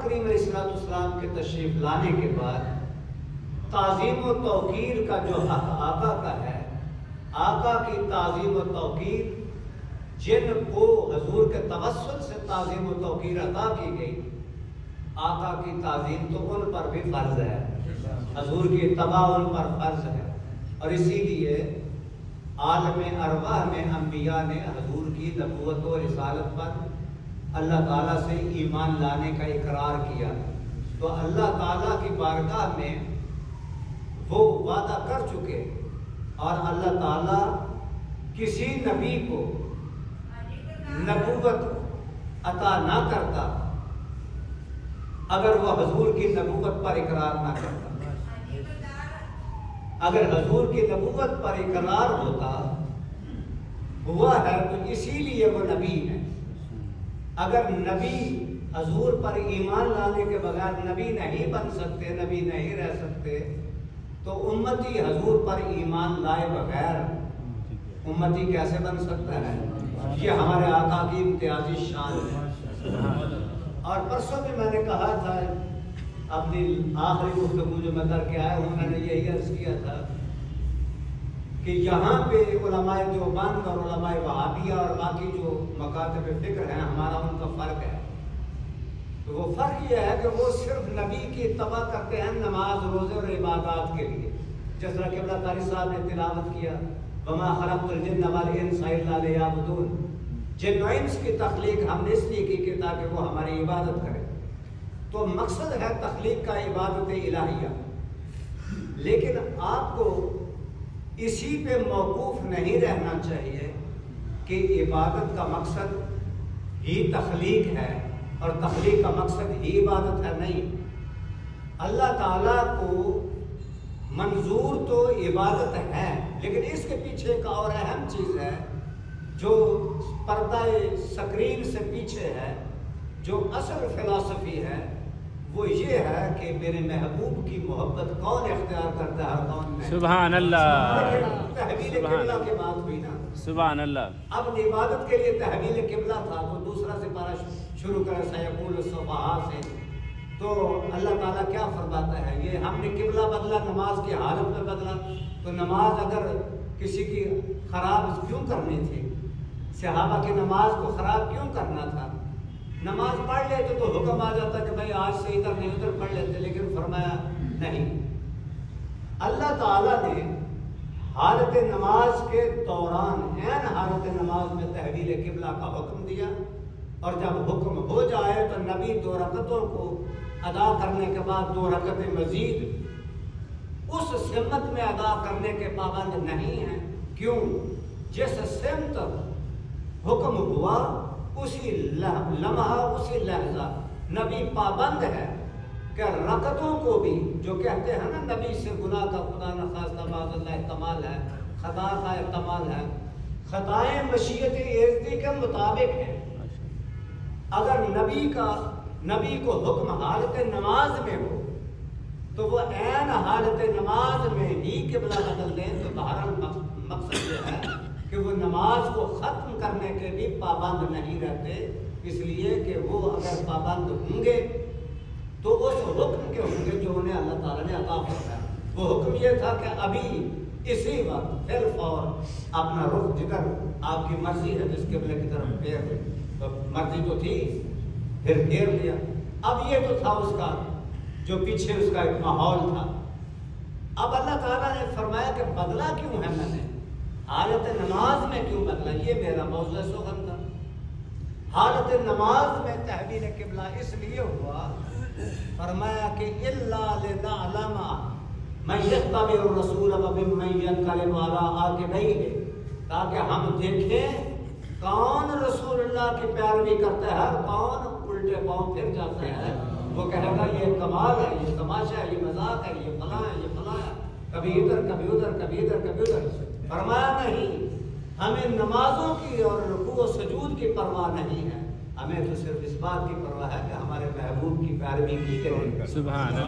کریم علیہ السلام کے تشریف لانے کے بعد تعظیم و توقیر کا جو حق آقا کا ہے، آقا کی تعظیم و توقیر جن کو حضور کے توسل سے تعظیم و توقیر عطا کی گئی، آقا کی تعظیم تو ان پر بھی فرض ہے، حضور کی اتباع ان پر فرض ہے۔ اور اسی لیے عالم ارواح میں انبیاء نے حضور کی نبوت و رسالت پر اللہ تعالیٰ سے ایمان لانے کا اقرار کیا، تو اللہ تعالیٰ کی بارگاہ میں وہ وعدہ کر چکے، اور اللہ تعالیٰ کسی نبی کو نبوت عطا نہ کرتا اگر وہ حضور کی نبوت پر اقرار نہ کرتا۔ اگر حضور کی نبوت پر اقرار ہوتا ہوا ہے تو اسی لیے وہ نبی ہے۔ اگر نبی حضور پر ایمان لانے کے بغیر نبی نہیں بن سکتے، نبی نہیں رہ سکتے، تو امتی حضور پر ایمان لائے بغیر امتی کیسے بن سکتا ہے؟ یہ ہمارے آقا کی امتیازی شان ہے۔ اور پرسوں بھی میں نے کہا تھا، اپنی آخری گفتگو جو میں کر کے آیا ہوں، میں نے یہی عرض کیا تھا کہ یہاں پہ علماء دیوبند اور علماء وہابیہ اور باقی جو مکاتب فکر ہیں، ہمارا ان کا فرق ہے۔ تو وہ فرق یہ ہے کہ وہ صرف نبی کی اتباع کرتے ہیں نماز، روزے اور عبادات کے لیے، جس طرح قبلہ قاری صاحب نے تلاوت کیا، وما خلقت الجن والانس الا لیعبدون۔ جن و انس کی تخلیق ہم نے اس لیے کی کہ تاکہ وہ ہماری عبادت کرے۔ تو مقصد ہے تخلیق کا عبادت الہیہ، لیکن آپ کو اسی پہ موقوف نہیں رہنا چاہیے کہ عبادت کا مقصد ہی تخلیق ہے اور تخلیق کا مقصد ہی عبادت ہے۔ نہیں، اللہ تعالیٰ کو منظور تو عبادت ہے، لیکن اس کے پیچھے ایک اور اہم چیز ہے جو پردہ سکرین سے پیچھے ہے، جو اصل فلسفی ہے، وہ یہ ہے کہ میرے محبوب کی محبت کون اختیار کرتا ہے اور کون نہیں۔ سبحان اللہ، تحویل قبلہ کے بعد ہوئی نا، سبحان اللہ۔ اب عبادت کے لیے تحویل قبلہ تھا، تو دوسرا سپارہ شروع کرے سیقول الصفحاء سے، تو اللہ تعالیٰ کیا فرماتا ہے؟ یہ ہم نے قبلہ بدلا، نماز کی حالت میں بدلا، تو نماز اگر کسی کی خراب کیوں کرنی تھی؟ صحابہ کی نماز کو خراب کیوں کرنا تھا؟ نماز پڑھ لیتے تو حکم آ جاتا کہ بھائی آج سے ادھر نہیں ادھر پڑھ لیتے، لیکن فرمایا نہیں۔ اللہ تعالیٰ نے حالت نماز کے دوران عین حالت نماز میں تحویل قبلہ کا حکم دیا، اور جب حکم ہو جائے تو نبی 2 رکعتوں کو ادا کرنے کے بعد 2 رکعتیں مزید اس سمت میں ادا کرنے کے پابند نہیں ہیں۔ کیوں؟ جس سمت حکم ہوا اسی لمحہ، اسی لحظہ نبی پابند ہے کہ رکعتوں کو بھی، جو کہتے ہیں نا نبی سے گناہ کا خدا نخواستہ معاذ اللہ احتمال ہے، خطا کا احتمال ہے، خطائیں مشیت یزدی کے مطابق ہیں۔ اگر نبی کو حکم حالت نماز میں ہو تو وہ عین حالت نماز میں ہی قبلہ بدل دیں، تو بہرحال مقصد یہ ہے کہ وہ نماز کو ختم کرنے کے بھی پابند نہیں رہتے، اس لیے کہ وہ اگر پابند ہوں گے تو اس حکم کے ہوں گے جو انہیں اللہ تعالیٰ نے عطا فرمایا۔ وہ حکم یہ تھا کہ ابھی اسی وقت فی الفور اپنا رخ جدھر آپ کی مرضی ہے جس قبلے کی طرف پھیر لے، تو مرضی تو تھی، پھر پھیر لیا۔ اب یہ تو تھا اس کا جو پیچھے اس کا ایک ماحول تھا۔ اب اللہ تعالیٰ نے فرمایا کہ بدلا کیوں ہے، میں نے حالت نماز میں کیوں بدلا؟ یہ میرا موضوع سخن تھا۔ حالت نماز میں تحویل قبلہ اس لیے ہوا، فرمایا کہ الا لنعلم من یتبع الرسول ومن ينقلب على عقبیہ، تاکہ ہم دیکھیں کون رسول اللہ کی پیروی کرتا ہے اور کون الٹے پاؤں پھر جاتا ہے۔ وہ کہے گا یہ کمال ہے، یہ تماشا ہے، یہ مذاق ہے، یہ فلاں ہے، یہ فلاں ہے، کبھی ادھر کبھی ادھر، کبھی ادھر کبھی ادھر۔ فرمایا نہیں، ہمیں نمازوں کی اور رکوع و سجود کی پرواہ نہیں ہے، ہمیں تو صرف اس بات کی پرواہ ہے کہ ہمارے محبوب کی پیروی کی کریں۔ سبحان اللہ۔